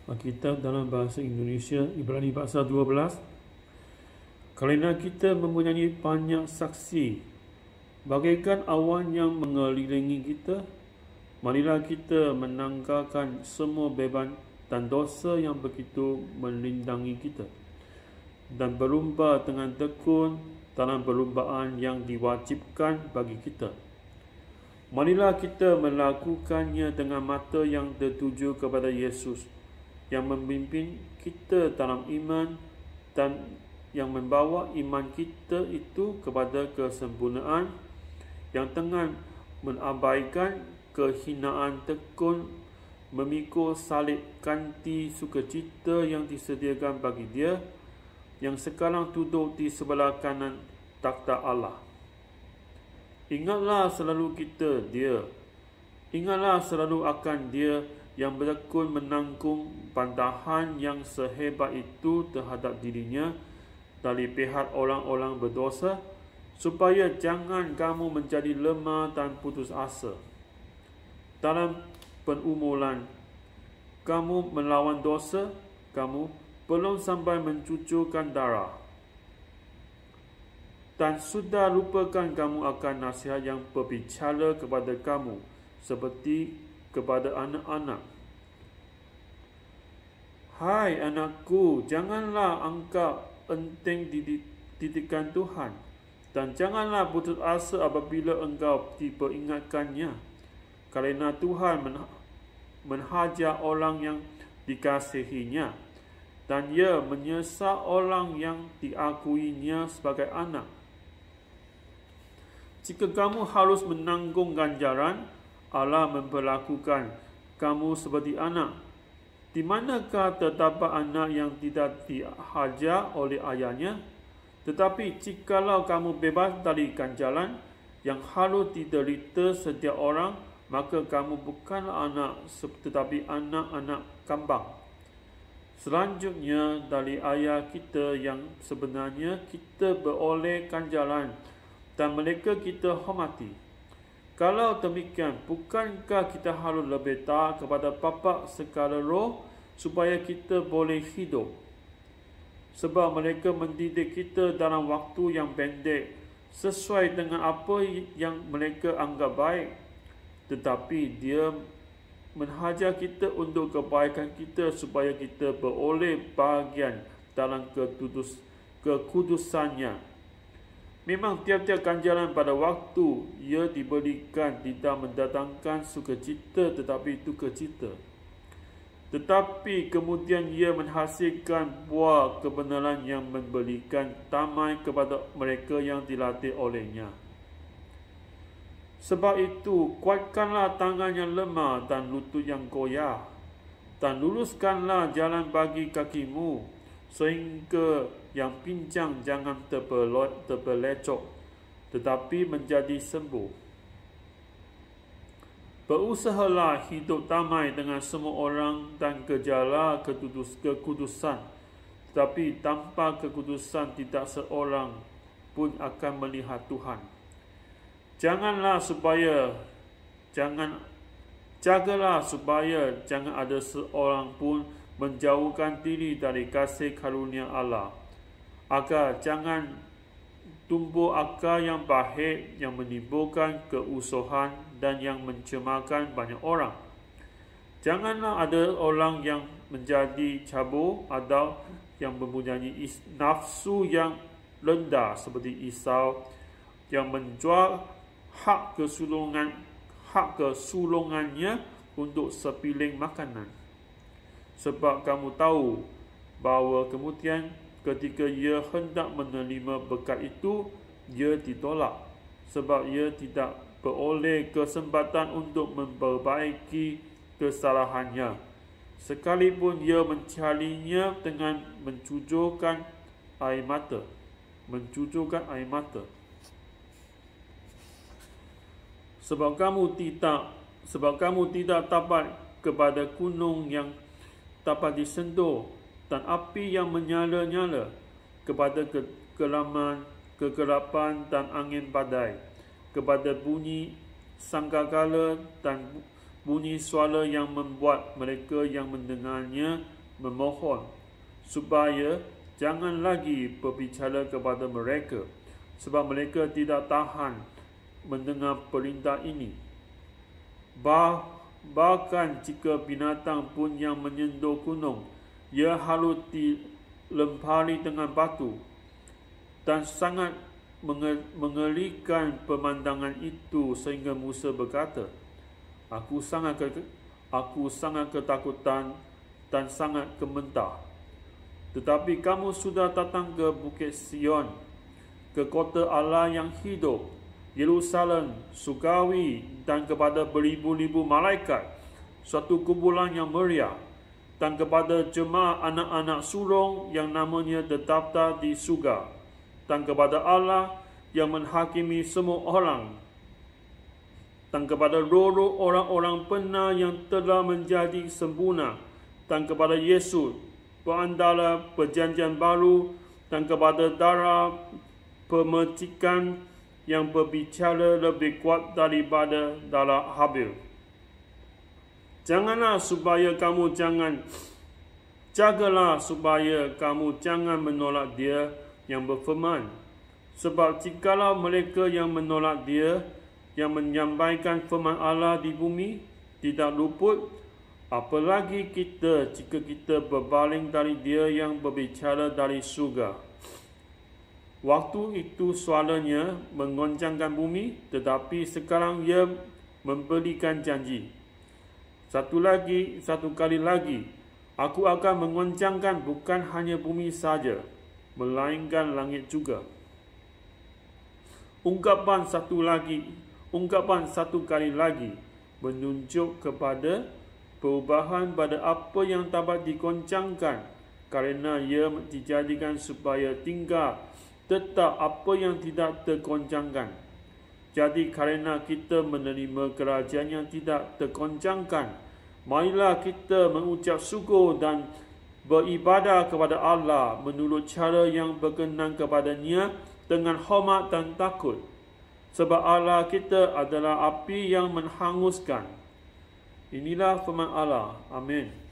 Alkitab dalam bahasa Indonesia, Ibrani pasal 12. Kerana kita mempunyai banyak saksi, bagaikan awan yang mengelilingi kita, marilah kita menanggalkan semua beban dan dosa yang begitu melindangi kita, dan berlumba dengan tekun dalam perlumbaan yang diwajibkan bagi kita. Marilah kita melakukannya dengan mata yang tertuju kepada Yesus, yang memimpin kita dalam iman dan yang membawa iman kita itu kepada kesempurnaan, yang tengah mengabaikan kehinaan tekun memikul salib ganti sukacita yang disediakan bagi Dia, yang sekarang duduk di sebelah kanan takhta Allah. Ingatlah selalu Dia. Ingatlah selalu akan Dia yang bertekun menanggung bantahan yang sehebat itu terhadap dirinya dari pihak orang-orang berdosa, supaya jangan kamu menjadi lemah dan putus asa. Dalam perumulan kamu melawan dosa, kamu belum sampai mencucurkan darah, dan sudah lupakan kamu akan nasihat yang berbicara kepada kamu seperti kepada anak-anak. Hai anakku, janganlah engkau enteng didikan Tuhan, dan janganlah putus asa apabila engkau diperingatkannya, kerana Tuhan menghajar orang yang dikasihinya, dan Ia menyesal orang yang diakuinya sebagai anak. Jika kamu harus menanggung ganjaran, Allah memperlakukan kamu seperti anak. Di manakah terdapat anak yang tidak dihajar oleh ayahnya? Tetapi jikalau kamu bebas dari ganjaran yang harus diderita setiap orang, maka kamu bukanlah anak, tetapi anak-anak kambang. Selanjutnya, dari ayah kita yang sebenarnya kita beroleh ganjaran, dan mereka kita hormati. Kalau demikian, bukankah kita harus lebih taat kepada Bapa secara roh, supaya kita boleh hidup? Sebab mereka mendidik kita dalam waktu yang pendek, sesuai dengan apa yang mereka anggap baik. Tetapi Dia menghajar kita untuk kebaikan kita, supaya kita beroleh bahagian dalam kekudusannya. Memang tiap-tiap ganjaran pada waktu ia diberikan tidak mendatangkan sukacita, tetapi dukacita. Tetapi kemudian ia menghasilkan buah kebenaran yang memberikan damai kepada mereka yang dilatih olehnya. Sebab itu, kuatkanlah tangan yang lemah dan lutut yang goyah, dan luruskanlah jalan bagi kakimu, sehingga yang pincang jangan terbelecok, tetapi menjadi sembuh. Berusahalah hidup damai dengan semua orang dan kejarlah kekudusan, tetapi tanpa kekudusan tidak seorang pun akan melihat Tuhan. Jagalah supaya jangan ada seorang pun menjauhkan diri dari kasih karunia Allah, agar jangan tumbuh akar yang baik yang menimbulkan keusuhan dan yang mencemarkan banyak orang. Janganlah ada orang yang menjadi cabul atau yang mempunyai nafsu yang rendah seperti Esau, yang menjual hak kesulungannya untuk sepiling makanan. Sebab kamu tahu bahawa kemudian ketika ia hendak menerima berkat itu, ia ditolak, sebab ia tidak beroleh kesempatan untuk memperbaiki kesalahannya, sekalipun ia mencarinya dengan mencucurkan air mata. Sebab kamu tidak dapat kepada gunung yang dapat disentuh, dan api yang menyala-nyala, kepada kegelapan dan angin badai, kepada bunyi sangkakala dan bunyi suara yang membuat mereka yang mendengarnya memohon, supaya jangan lagi berbicara kepada mereka, sebab mereka tidak tahan mendengar perintah ini. Bahkan jika binatang pun yang menyentuh gunung, ia harus dilempari dengan batu. Dan sangat mengerikan pemandangan itu sehingga Musa berkata, Aku sangat ketakutan dan sangat gemetar. Tetapi kamu sudah datang ke Bukit Sion, ke kota Allah yang hidup, Yerusalem surgawi, dan kepada beribu-ribu malaikat, suatu kumpulan yang meriah, dan kepada jemaah anak-anak sulung yang namanya terdaftar di surga, dan kepada Allah yang menghakimi semua orang, dan kepada roh-roh orang-orang benar yang telah menjadi sempurna, dan kepada Yesus, perantara perjanjian baru, dan kepada darah pemercikan yang berbicara lebih kuat daripada darah Habil. Jagalah supaya kamu jangan menolak Dia yang berfirman. Sebab jikalau mereka yang menolak Dia yang menyampaikan firman Allah di bumi tidak luput, apalagi kita jika kita berpaling dari Dia yang berbicara dari surga. Waktu itu suaranya menggoncangkan bumi, tetapi sekarang Ia memberikan janji. Satu kali lagi, Aku akan menggoncangkan bukan hanya bumi saja, melainkan langit juga. Ungkapan satu kali lagi menunjuk kepada perubahan pada apa yang dapat digoncangkan, kerana ia dijadikan supaya tinggal tetap apa yang tidak tergoncangkan. Jadi kerana kita menerima kerajaan yang tidak tergoncangkan, marilah kita mengucap syukur dan beribadah kepada Allah menurut cara yang berkenan kepada-Nya dengan hormat dan takut. Sebab Allah kita adalah api yang menghanguskan. Inilah firman Allah. Amin.